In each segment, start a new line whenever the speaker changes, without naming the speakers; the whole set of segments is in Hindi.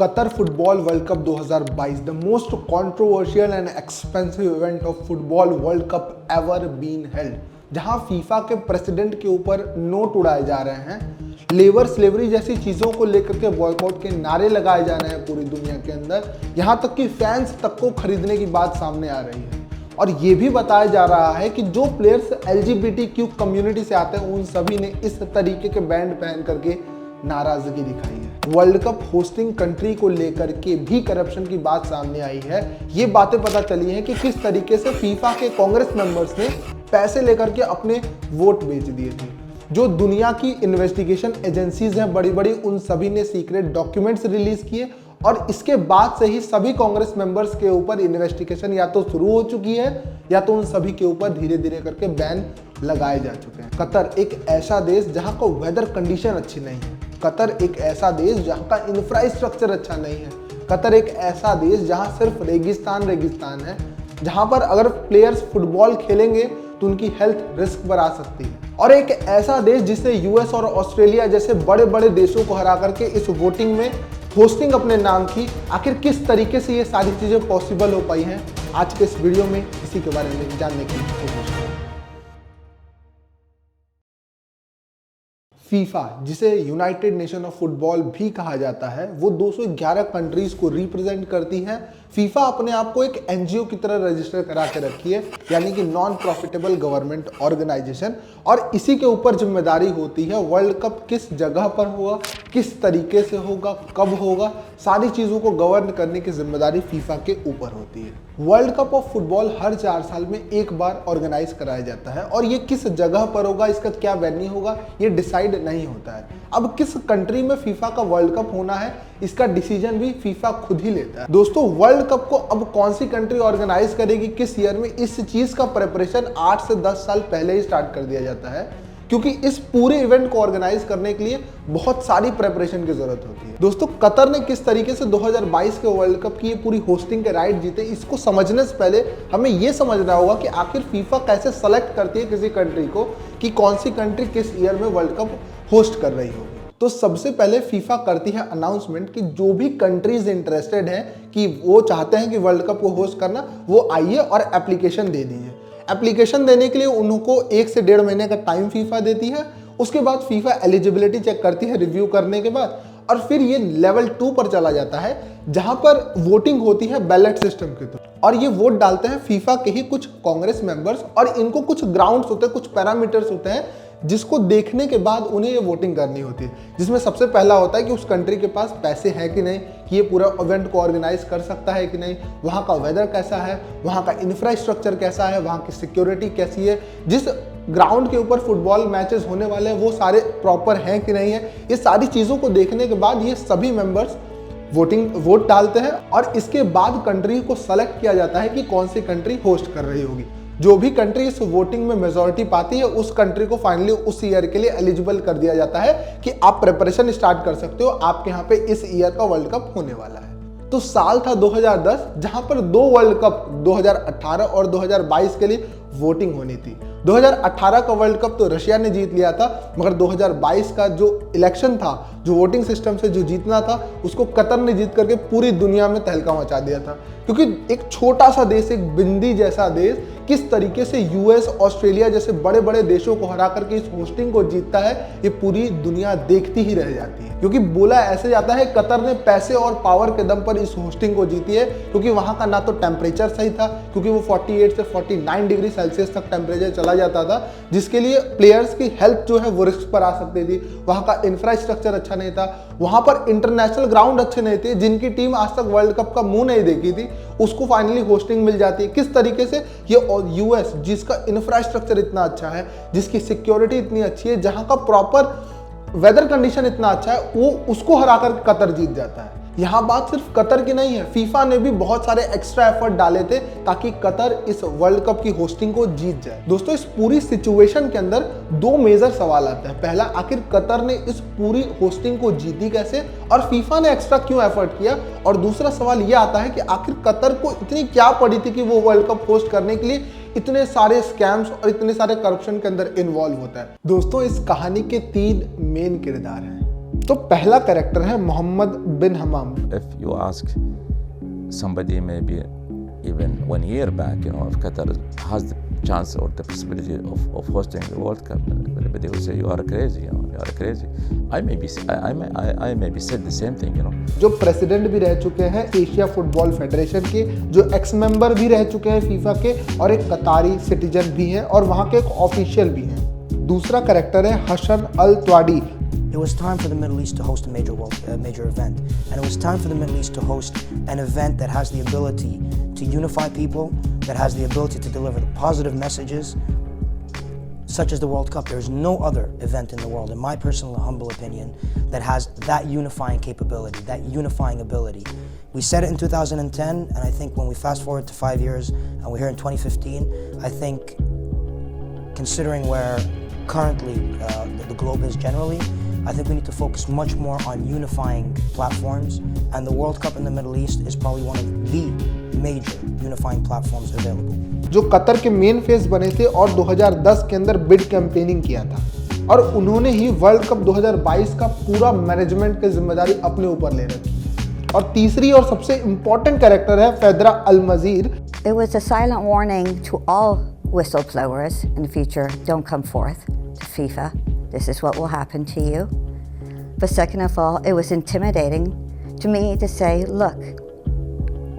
Qatar football world cup 2022 the most controversial and expensive event of football world cup ever been held, जहां फीफा के प्रेसिडेंट के ऊपर नोट उड़ाए जा रहे हैं, लेबर स्लेवरी जैसी चीज़ों को लेकर के बॉयकॉट के नारे लगाए जा रहे हैं पूरी दुनिया के अंदर, यहाँ तक कि फैंस तक को खरीदने की बात सामने आ रही है। और ये भी बताया जा रहा है कि जो प्लेयर्स LGBTQ कम्युनिटी से आते हैं उन सभी ने इस तरीके के बैंड पहन करके नाराजगी दिखाई है। वर्ल्ड कप होस्टिंग कंट्री को लेकर के भी करप्शन की बात सामने आई है। ये बातें पता चली हैं कि किस तरीके से फीफा के कांग्रेस मेंबर्स ने पैसे लेकर के अपने वोट बेच दिए थे। जो दुनिया की इन्वेस्टिगेशन एजेंसीज हैं बड़ी बड़ी, उन सभी ने सीक्रेट डॉक्यूमेंट्स रिलीज किए और इसके बाद से ही सभी कांग्रेस मेंबर्स के ऊपर इन्वेस्टिगेशन या तो शुरू हो चुकी है या तो उन सभी के ऊपर धीरे धीरे करके बैन लगाए जा चुके हैं। कतर एक ऐसा देश जहां का वेदर कंडीशन अच्छी नहीं है। कतर एक ऐसा देश जहां का इंफ्रास्ट्रक्चर अच्छा नहीं है। कतर एक ऐसा देश जहां सिर्फ रेगिस्तान है, जहां पर अगर प्लेयर्स फुटबॉल खेलेंगे तो उनकी हेल्थ रिस्क पर आ सकती है। और एक ऐसा देश जिसे US और ऑस्ट्रेलिया जैसे बड़े बड़े देशों को हरा करके इस वोटिंग में होस्टिंग अपने नाम की, आखिर किस तरीके से ये सारी चीज़ें पॉसिबल हो पाई हैं, आज के इस वीडियो में इसी के बारे में जानने की कोशिश करें। फीफा, जिसे यूनाइटेड नेशन ऑफ फुटबॉल भी कहा जाता है, वो 211 कंट्रीज को रिप्रेजेंट करती है। फीफा अपने आप को एक NGO की तरह रजिस्टर करा के रखी है, यानी कि नॉन प्रॉफिटेबल गवर्नमेंट ऑर्गेनाइजेशन, और इसी के ऊपर जिम्मेदारी होती है वर्ल्ड कप किस जगह पर होगा, किस तरीके से होगा, कब होगा, सारी चीज़ों को गवर्न करने की जिम्मेदारी फीफा के ऊपर होती है। वर्ल्ड कप ऑफ फुटबॉल हर 4 साल में एक बार ऑर्गेनाइज कराया जाता है और ये किस जगह पर होगा, इसका क्या वेन्यू होगा, ये डिसाइड नहीं होता है। अब किस कंट्री में फीफा का वर्ल्ड कप होना है, इसका डिसीजन भी फीफा खुद ही लेता है। दोस्तों, वर्ल्ड कप को अब कौन सी कंट्री ऑर्गेनाइज करेगी, किस ईयर में, इस चीज का प्रिपरेशन 8 से 10 साल पहले ही स्टार्ट कर दिया जाता है, क्योंकि इस पूरे इवेंट को ऑर्गेनाइज करने के लिए बहुत सारी प्रिपरेशन की जरूरत होती है। दोस्तों, कतर ने किस तरीके से 2022 के वर्ल्ड कप की ये पूरी होस्टिंग के राइट जीते, इसको समझने से पहले हमें ये समझना होगा कि आखिर फीफा कैसे सेलेक्ट करती है किसी कंट्री को कि कौन सी कंट्री किस ईयर में वर्ल्ड कप होस्ट कर रही होगी। तो सबसे पहले फीफा करती है अनाउंसमेंट कि जो भी कंट्रीज इंटरेस्टेड हैं कि वो चाहते हैं कि वर्ल्ड कप को होस्ट करना, वो आइए और एप्लीकेशन दे दीजिए। एप्लीकेशन देने के लिए उनको 1 से 1.5 महीने का टाइम फीफा देती है। उसके बाद फीफा एलिजिबिलिटी चेक करती है रिव्यू करने के बाद, और फिर ये लेवल 2 पर चला जाता है जहां पर वोटिंग होती है बैलेट सिस्टम के थ्रू, और ये वोट डालते हैं फीफा के ही कुछ कांग्रेस मेंबर्स, और इनको कुछ ग्राउंड्स होते हैं, कुछ पैरामीटर्स होते हैं जिसको देखने के बाद उन्हें ये वोटिंग करनी होती है। जिसमें सबसे पहला होता है कि उस कंट्री के पास पैसे हैं कि नहीं, कि ये पूरा इवेंट को ऑर्गेनाइज कर सकता है कि नहीं, वहाँ का वेदर कैसा है, वहाँ का इंफ्रास्ट्रक्चर कैसा है, वहाँ की सिक्योरिटी कैसी है, जिस ग्राउंड के ऊपर फुटबॉल मैचेस होने वाले हैं वो सारे प्रॉपर हैं कि नहीं है। ये सारी चीज़ों को देखने के बाद ये सभी मेंबर्स वोट डालते हैं, और इसके बाद कंट्री को सेलेक्ट किया जाता है कि कौन सी कंट्री होस्ट कर रही होगी। जो भी कंट्री इस वोटिंग में मेजॉरिटी पाती है, उस कंट्री को फाइनली उस ईयर के लिए एलिजिबल कर दिया जाता है कि आप प्रिपरेशन स्टार्ट कर सकते हो, आपके यहाँ पे इस ईयर का वर्ल्ड कप होने वाला है। तो साल था 2010, जहां पर 2 वर्ल्ड कप 2018 और 2022 के लिए वोटिंग होनी थी। 2018 का वर्ल्ड कप तो रशिया ने जीत लिया था, मगर 2022 का जो इलेक्शन था, जो वोटिंग सिस्टम से जो जीतना था, उसको कतर ने जीत करके पूरी दुनिया में तहलका मचा दिया था। क्योंकि एक छोटा सा देश, एक बिंदी जैसा देश, किस तरीके से US, ऑस्ट्रेलिया जैसे बड़े बड़े देशों को हरा करके इस होस्टिंग को जीतता है, ये पूरी दुनिया देखती ही रह जाती है। क्योंकि बोला ऐसे जाता है कतर ने पैसे और पावर के दम पर इस होस्टिंग को जीती है, क्योंकि वहाँ का ना तो टेम्परेचर सही था, क्योंकि वो 48 से 49 डिग्री सेल्सियस तक टेम्परेचर चला जाता था, जिसके लिए प्लेयर्स की हेल्थ जो है वो रिस्क पर आ सकती थी। वहाँ का इंफ्रास्ट्रक्चर अच्छा नहीं था, वहाँ पर इंटरनेशनल ग्राउंड अच्छे नहीं थे। जिनकी टीम आज तक वर्ल्ड कप का मुंह नहीं देखी थी, उसको फाइनली होस्टिंग मिल जाती है। किस तरीके से ये US, जिसका इंफ्रास्ट्रक्चर इतना अच्छा है, जिसकी सिक्योरिटी इतनी अच्छी है, जहां का प्रॉपर वेदर कंडीशन इतना अच्छा है, वो उसको हराकर कतर जीत जाता है। यहाँ बात सिर्फ कतर की नहीं है, फीफा ने भी बहुत सारे एक्स्ट्रा एफर्ट डाले थे ताकि कतर इस वर्ल्ड कप की होस्टिंग को जीत जाए। दोस्तों, इस पूरी सिचुएशन के अंदर 2 मेजर सवाल आते हैं। पहला, आखिर कतर ने इस पूरी होस्टिंग को जीती कैसे और फीफा ने एक्स्ट्रा क्यों एफर्ट किया, और दूसरा सवाल यह आता है कि आखिर कतर को इतनी क्या पड़ी थी कि वो वर्ल्ड कप होस्ट करने के लिए इतने सारे स्कैम्स और इतने सारे करप्शन के अंदर इन्वॉल्व होता है। दोस्तों, इस कहानी के 3 मेन किरदार हैं। तो पहला कैरेक्टर है मोहम्मद बिन हमाम।
If you ask somebody maybe even 1 year back, if Qatar has the chance or the possibility of hosting the World Cup, everybody will say you are crazy, you are crazy. I maybe said the same thing,
जो प्रेसिडेंट भी रह चुके हैं एशिया फुटबॉल फेडरेशन के, जो एक्स मेंबर भी रह चुके हैं फीफा के, और एक कतारी सिटीजन भी हैं और वहाँ के एक ऑफिशियल भी हैं। दूसरा कैरेक्टर है हसन अल त्वाडी।
It was time for the Middle East to host a major event, and it was time for the Middle East to host an event that has the ability to unify people, that has the ability to deliver the positive messages, such as the World Cup. There is no other event in the world, in my personal humble opinion, that has that unifying capability, that unifying ability. We said it in 2010, and I think when we fast forward to 5 years, and we're here in 2015, I think, considering where currently the globe is generally, I think we need to focus much more on unifying platforms, and the World Cup in the Middle East is probably one of the major unifying platforms available.
जो कतर के मेन फेस बने थे और 2010 के अंदर बिड कैंपेनिंग किया था, और उन्होंने ही वर्ल्ड कप 2022 का पूरा मैनेजमेंट की जिम्मेदारी अपने ऊपर ले रखी। और तीसरी और सबसे इम्पोर्टेंट कैरेक्टर है फेदरा अल मजीर।
It was a silent warning to all whistleblowers in the future, don't come forth to FIFA. This is what will happen to you. But second of all, it was intimidating to me to say, look,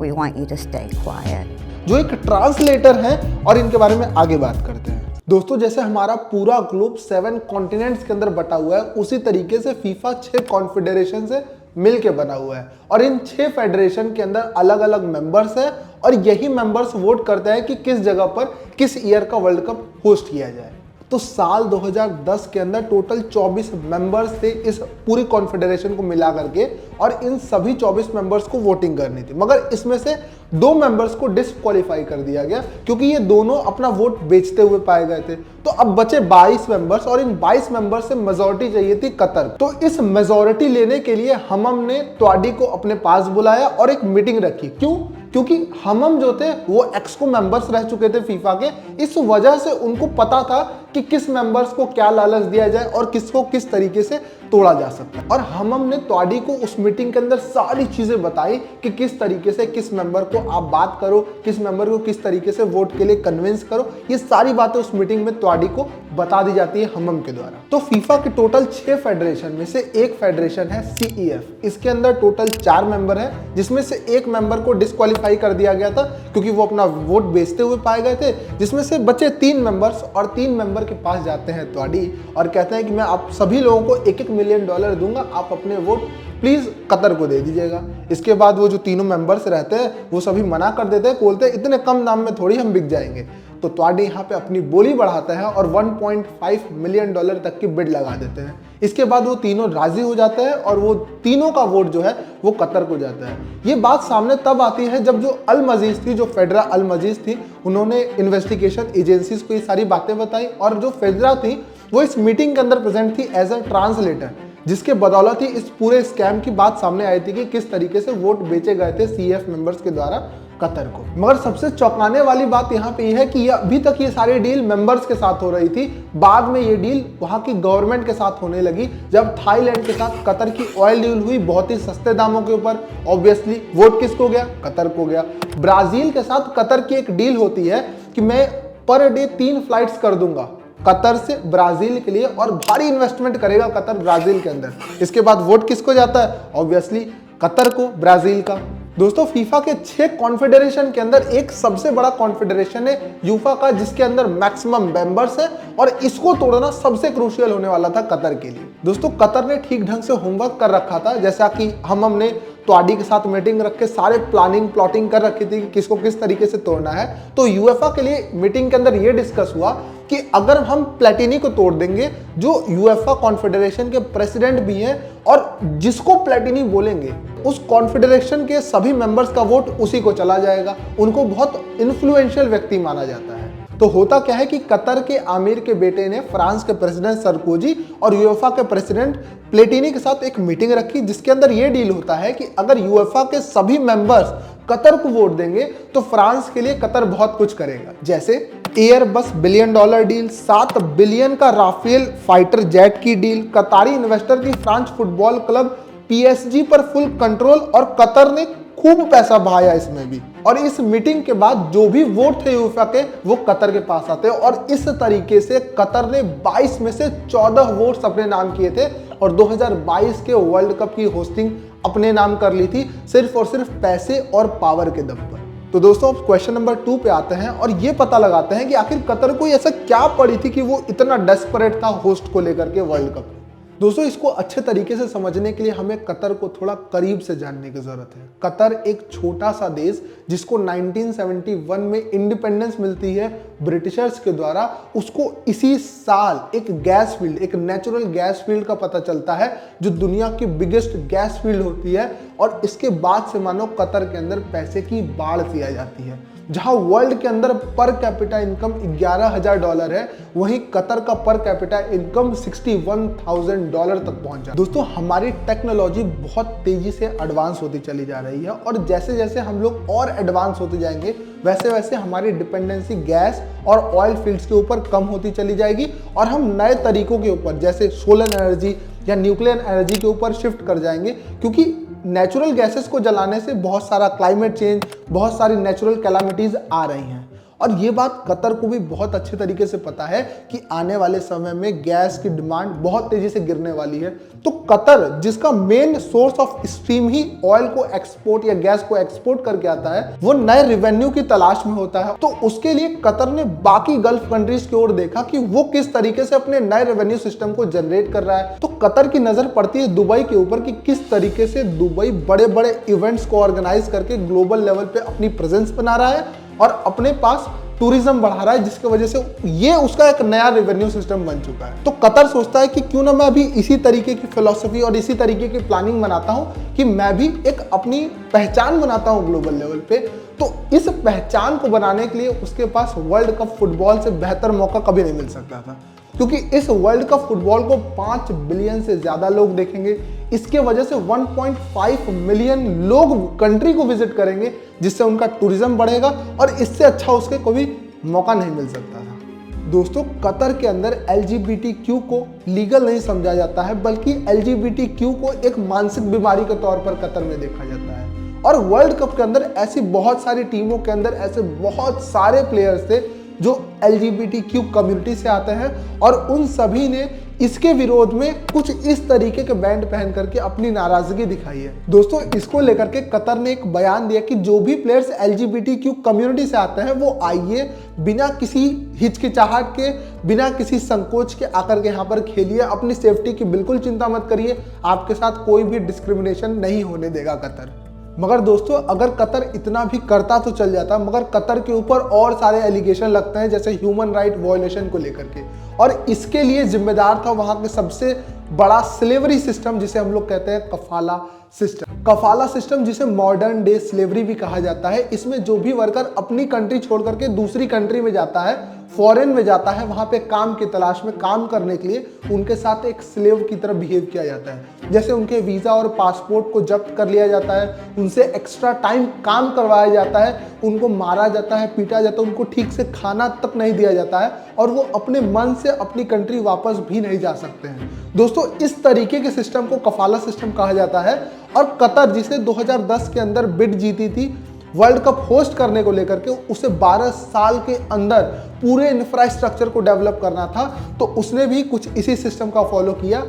we want you to stay quiet.
जो एक ट्रांसलेटर हैं और इनके बारे में आगे बात करते हैं। दोस्तों, जैसे हमारा पूरा ग्लोब 7 कॉन्टिनेंट्स के अंदर बटा हुआ है, उसी तरीके से फीफा 6 कॉन्फेडरेशन से मिलके बना हुआ है, और इन 6 फेडरेशन के अंदर अलग अलग मेंबर्स हैं, और यही मेंबर्स वोट करते हैं कि किस जगह पर किस ईयर का वर्ल्ड कप होस्ट किया जाए। तो साल 2010 के अंदर टोटल 24 मेंबर्स थे इस पूरी कॉन्फेडरेशन को मिला करके, और इन सभी 24 मेंबर्स को वोटिंग करनी थी, मगर इसमें से 2 मेंबर्स को डिस्क्वालीफाई कर दिया गया क्योंकि ये दोनों अपना वोट बेचते हुए पाए गए थे। तो अब बचे 22 मेंबर्स, और इन 22 मेंबर्स से मेजॉरिटी चाहिए थी कतर। तो इस मेजॉरिटी लेने के लिए हमम ने त्वाडी को अपने पास बुलाया और एक मीटिंग रखी। क्यों? क्योंकि हमम जो थे वो एक्सको मेंबर्स रह चुके थे फीफा के, इस वजह से उनको पता था कि किस मेंबर्स को क्या लालच दिया जाए और किसको किस तरीके से तोड़ा जा सकता है। और हमम ने त्वाडी को उस मीटिंग के अंदर सारी चीजें बताई कि किस तरीके से किस मेंबर को आप बात करो, किस मेंबर को किस तरीके से वोट के लिए कन्विंस करो। ये सारी बातें उस मीटिंग में त्वाडी को बता दी जाती है हमम के द्वारा। तो फीफा के टोटल 6 फेडरेशन में से एक फेडरेशन है CEF। इसके अंदर टोटल 4 मेंबर है, जिसमें से एक मेंबर को डिस्क्वालीफाई कर दिया गया था क्योंकि वो अपना वोट बेचते हुए पाए गए थे, जिसमें से बचे 3 मेंबर्स, और 3 मेंबर के पास जाते हैं त्वाडी और कहते हैं कि मैं आप सभी लोगों को $1-1 मिलियन दूंगा, आप अपने वोट प्लीज कतर को दे दीजिएगा। इसके बाद वो जो तीनों मेंबर्स रहते हैं वो सभी मना कर देते हैं, बोलते हैं इतने कम दाम में थोड़ी हम बिक जाएंगे। तो त्वाडी यहाँ पे अपनी बोली बढ़ाता है और $1.5 मिलियन तक की बिड लगा देते हैं। इसके बाद वो तीनों राजी हो जाते हैं और वो तीनों का वोट जो है वो कतर को जाता है। ये बात सामने तब आती है जब जो अल मजीज थी, जो फेडरा अल मजीज थी, उन्होंने इन्वेस्टिगेशन एजेंसीज को ये सारी बातें बताई, और जो फेडरा थी वो इस मीटिंग के अंदर प्रेजेंट थी एज अ ट्रांसलेटर, जिसके बदौलत ही इस पूरे स्कैम की बात सामने आई थी कि किस तरीके से वोट बेचे गए थे CEF मेंबर्स के द्वारा कतर को। मगर सबसे चौंकाने वाली बात यहाँ पे यह है कि अभी तक ये सारी डील मेंबर्स के साथ हो रही थी, बाद में ये डील वहाँ की गवर्नमेंट के साथ होने लगी जब थाईलैंड के साथ कतर की ऑयल डील हुई बहुत ही सस्ते दामों के ऊपर। ऑब्वियसली वोट किसको गया? कतर को गया। ब्राजील के साथ कतर की एक डील होती है कि मैं पर डे 3 फ्लाइट्स कर दूंगा कतर से ब्राजील के लिए, और भारी इन्वेस्टमेंट करेगा कतर ब्राजील के अंदर। इसके बाद वोट किसको जाता है? ऑब्वियसली कतर को, ब्राजील का। दोस्तों, फीफा के 6 कॉन्फेडरेशन के अंदर एक सबसे बड़ा कॉन्फेडरेशन है यूफा का, जिसके अंदर मैक्सिमम मेंबर्स है, और इसको तोड़ना सबसे क्रूशियल होने वाला था कतर के लिए। दोस्तों, कतर ने ठीक ढंग से होमवर्क कर रखा था, जैसा कि हमने त्वाडी के साथ मीटिंग रख के सारे प्लाटिंग कर रखी थी कि किसको किस तरीके से तोड़ना है। तो यूएफए के लिए मीटिंग के अंदर ये डिस्कस हुआ कि अगर हम प्लेटिनी को तोड़ देंगे, जो यूएफए कॉन्फेडरेशन के प्रेसिडेंट भी हैं, और जिसको प्लेटिनी बोलेंगे उस कॉन्फेडरेशन के सभी मेंबर्स का वोट उसी को चला जाएगा। उनको बहुत इन्फ्लुएंशियल व्यक्ति माना जाता है। तो होता क्या है कि कतर के आमिर के बेटे ने फ्रांस के प्रेसिडेंट सरकोजी और यूएफए के प्रेसिडेंट प्लेटिनी के साथ एक मीटिंग रखी, जिसके अंदर यह डील होता है कि अगर यूएफए के सभी मेंबर्स कतर को वोट देंगे तो फ्रांस के लिए कतर बहुत कुछ करेगा। जैसे Airbus billion dollar deal, 7 billion का राफेल फाइटर जेट की डील, कतारी इन्वेस्टर की फ्रांस फुटबॉल क्लब PSG पर फुल कंट्रोल और कतर ने खूब पैसा बहाया इसमें भी। और इस मीटिंग के बाद जो भी वोट थे यूफा के वो कतर के पास आते और इस तरीके से कतर ने 22 में से 14 वोट्स अपने नाम किए थे और 2022 के वर्ल्ड कप की होस्टिंग अपने नाम कर ली थी, सिर्फ और सिर्फ पैसे और पावर के दम पर। तो दोस्तों अब क्वेश्चन नंबर 2 पे आते हैं और ये पता लगाते हैं कि आखिर कतर को ऐसा क्या पड़ी थी कि वो इतना डेस्परेट था होस्ट को लेकर के वर्ल्ड कप। दोस्तों इसको अच्छे तरीके से समझने के लिए हमें कतर को थोड़ा करीब से जानने की जरूरत है। कतर एक छोटा सा देश जिसको 1971 में इंडिपेंडेंस मिलती है ब्रिटिशर्स के द्वारा, उसको इसी साल एक गैस फील्ड, एक नेचुरल गैस फील्ड का पता चलता है जो दुनिया की बिगेस्ट गैस फील्ड होती है। और इसके बाद से मानो कतर के अंदर पैसे की बाढ़ सी आ जाती है। जहां वर्ल्ड के अंदर पर कैपिटा इनकम $11,000 है, वहीं कतर का पर कैपिटा इनकम $61,000 तक पहुंच जाता है। दोस्तों हमारी टेक्नोलॉजी बहुत तेजी से एडवांस होती चली जा रही है और जैसे जैसे हम लोग और एडवांस होते जाएंगे वैसे वैसे हमारी डिपेंडेंसी गैस और ऑयल फील्ड्स के ऊपर कम होती चली जाएगी और हम नए तरीकों के ऊपर जैसे सोलर एनर्जी या न्यूक्लियर एनर्जी के ऊपर शिफ्ट कर जाएंगे, क्योंकि नेचुरल गैसेस को जलाने से बहुत सारा क्लाइमेट चेंज, बहुत सारी नेचुरल कैलामिटीज आ रही हैं। और ये बात कतर को भी बहुत अच्छे तरीके से पता है कि आने वाले समय में गैस की डिमांड बहुत तेजी से गिरने वाली है। तो कतर जिसका main source of stream he oil को एक्सपोर्ट या गैस को एक्सपोर्ट करके आता है, वो नए रेवेन्यू की तलाश में होता है। तो उसके लिए कतर ने बाकी गल्फ कंट्रीज की ओर देखा कि वो किस तरीके से अपने नए रेवेन्यू सिस्टम को जनरेट कर रहा है। तो कतर की नजर पड़ती है दुबई के ऊपर कि किस तरीके से दुबई बड़े बड़े इवेंट्स को ऑर्गेनाइज करके ग्लोबल लेवल पे अपनी प्रेजेंस बना रहा है और अपने पास टूरिज्म बढ़ा रहा है, जिसकी वजह से ये उसका एक नया रेवेन्यू सिस्टम बन चुका है। तो कतर सोचता है कि क्यों ना मैं अभी इसी तरीके की फिलॉसफी और इसी तरीके की प्लानिंग बनाता हूं कि मैं भी एक अपनी पहचान बनाता हूं ग्लोबल लेवल पे। तो इस पहचान को बनाने के लिए उसके पास वर्ल्ड कप फुटबॉल से बेहतर मौका कभी नहीं मिल सकता था, क्योंकि इस वर्ल्ड कप फुटबॉल को 5 बिलियन से ज्यादा लोग देखेंगे। इसके वजह से 1.5 मिलियन लोग कंट्री को विजिट करेंगे, जिससे उनका टूरिज्म बढ़ेगा और इससे अच्छा उसके कोई मौका नहीं मिल सकता था। दोस्तों कतर के अंदर LGBTQ को लीगल नहीं समझा जाता है, बल्कि LGBTQ को एक मानसिक बीमारी के तौर पर कतर में देखा जाता है। और वर्ल्ड कप के अंदर ऐसी बहुत सारी टीमों के अंदर ऐसे बहुत सारे प्लेयर्स थे जो LGBTQ कम्युनिटी से आते हैं और उन सभी ने इसके विरोध में कुछ इस तरीके के बैंड पहन करके अपनी नाराजगी दिखाई है। दोस्तों इसको लेकर के कतर ने एक बयान दिया कि जो भी प्लेयर्स LGBTQ कम्युनिटी से आते हैं वो आइए, बिना किसी हिचकिचाहट के, बिना किसी संकोच के आकर के यहाँ पर खेलिए, अपनी सेफ्टी की बिल्कुल चिंता मत करिए, आपके साथ कोई भी डिस्क्रिमिनेशन नहीं होने देगा कतर। मगर दोस्तों अगर कतर इतना भी करता तो चल जाता, मगर कतर के ऊपर और सारे एलिगेशन लगते हैं जैसे ह्यूमन राइट वायलेशन को लेकर के, और इसके लिए जिम्मेदार था वहां के सबसे बड़ा स्लेवरी सिस्टम जिसे हम लोग कहते हैं कफाला सिस्टम। कफाला सिस्टम जिसे मॉडर्न डे स्लेवरी भी कहा जाता है। इसमें जो भी वर्कर अपनी कंट्री छोड़ करके दूसरी कंट्री में जाता है, फॉरेन में जाता है, वहां पे काम की तलाश में काम करने के लिए उनके साथ एक स्लेव की तरह बिहेव किया जाता है। जैसे उनके वीजा और पासपोर्ट को जब्त कर लिया जाता है, उनसे एक्स्ट्रा टाइम काम करवाया जाता है, उनको मारा जाता है, पीटा जाता है, उनको ठीक से खाना तक नहीं दिया जाता है और वो अपने मन से अपनी कंट्री वापस भी नहीं जा सकते हैं। दोस्तों इस तरीके के सिस्टम को कफाला सिस्टम कहा जाता है। और कतर जिसे 2010 के अंदर बिड जीती थी वर्ल्ड कप होस्ट करने को लेकर के, उसे 12 साल के अंदर पूरे इंफ्रास्ट्रक्चर को डेवलप करना था, तो उसने भी कुछ इसी सिस्टम का फॉलो किया।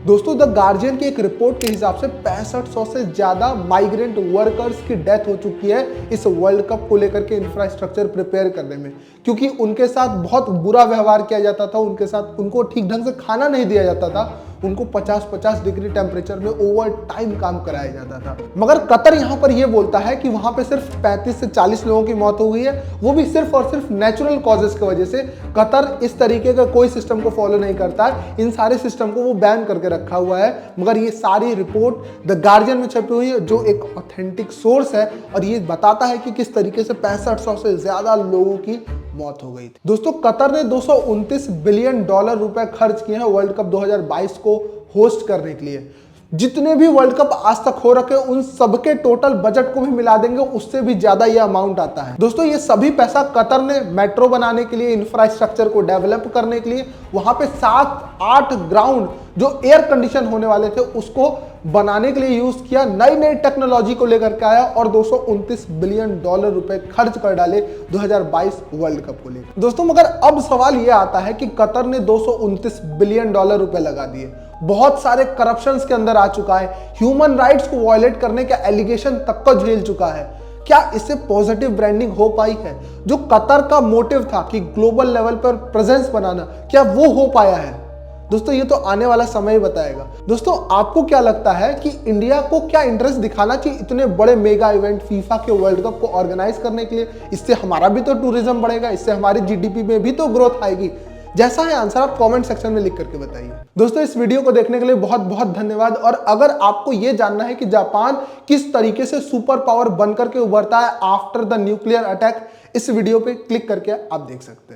दोस्तों द गार्जियन की एक रिपोर्ट के हिसाब से 6500 से ज्यादा माइग्रेंट वर्कर्स की डेथ हो चुकी है इस वर्ल्ड कप को लेकर के इंफ्रास्ट्रक्चर प्रिपेयर करने में, क्योंकि उनके साथ बहुत बुरा व्यवहार किया जाता था, उनके साथ उनको ठीक ढंग से खाना नहीं दिया जाता था, उनको 50-50 डिग्री टेम्परेचर में ओवर टाइम काम कराया जाता था। मगर कतर यहाँ पर यह बोलता है कि वहां पे सिर्फ 35 से 40 लोगों की मौत हुई है, वो भी सिर्फ और सिर्फ नेचुरल कॉजेस की वजह से। कतर इस तरीके का कोई सिस्टम को फॉलो नहीं करता है, इन सारे सिस्टम को वो बैन करके रखा हुआ है। मगर ये सारी रिपोर्ट द गार्जियन में छपी हुई है, जो एक ऑथेंटिक सोर्स है, और ये बताता है कि किस तरीके से 6500 से ज्यादा लोगों की मौत हो गई थी। दोस्तों कतर ने $229 बिलियन रुपए खर्च किए हैं वर्ल्ड कप 2022 को होस्ट करने के लिए। जितने भी वर्ल्ड कप आज तक हो रखे उन सबके टोटल बजट को भी मिला देंगे, उससे भी ज्यादा ये अमाउंट आता है। दोस्तों ये सभी पैसा कतर ने मेट्रो बनाने के लिए, इंफ्रास्ट्रक्चर को डेवलप करने के लिए, वहां पे 7-8 ग्राउंड जो एयर कंडीशन होने वाले थे उसको बनाने के लिए यूज किया, नई नई टेक्नोलॉजी को लेकर के आया और 229 बिलियन डॉलर रुपए खर्च कर डाले 2022 वर्ल्ड कप को लेकर। दोस्तों मगर अब सवाल यह आता है कि कतर ने 229 बिलियन डॉलर रुपए लगा दिए, बहुत सारे करप्शंस के अंदर आ चुका है, ह्यूमन राइट्स को वायलेट करने का एलिगेशन तक को झेल चुका है। क्या इससे पॉजिटिव ब्रांडिंग हो पाई है? जो कतर का मोटिव था कि ग्लोबल लेवल पर प्रेजेंस बनाना, क्या वो हो पाया है? दोस्तों ये तो आने वाला समय ही बताएगा। दोस्तों आपको क्या लगता है कि इंडिया को क्या इंटरेस्ट दिखाना चाहिए इतने बड़े मेगा इवेंट फीफा के वर्ल्ड कप को ऑर्गेनाइज करने के लिए? इससे हमारा भी तो टूरिज्म बढ़ेगा, इससे हमारी जीडीपी में भी तो ग्रोथ आएगी। जैसा है आंसर आप कमेंट सेक्शन में लिख करके बताइए। दोस्तों इस वीडियो को देखने के लिए बहुत बहुत धन्यवाद। और अगर आपको यह जानना है कि जापान किस तरीके से सुपर पावर बनकर के उभरता है आफ्टर द न्यूक्लियर अटैक, इस वीडियो पे क्लिक करके आप देख सकते हैं।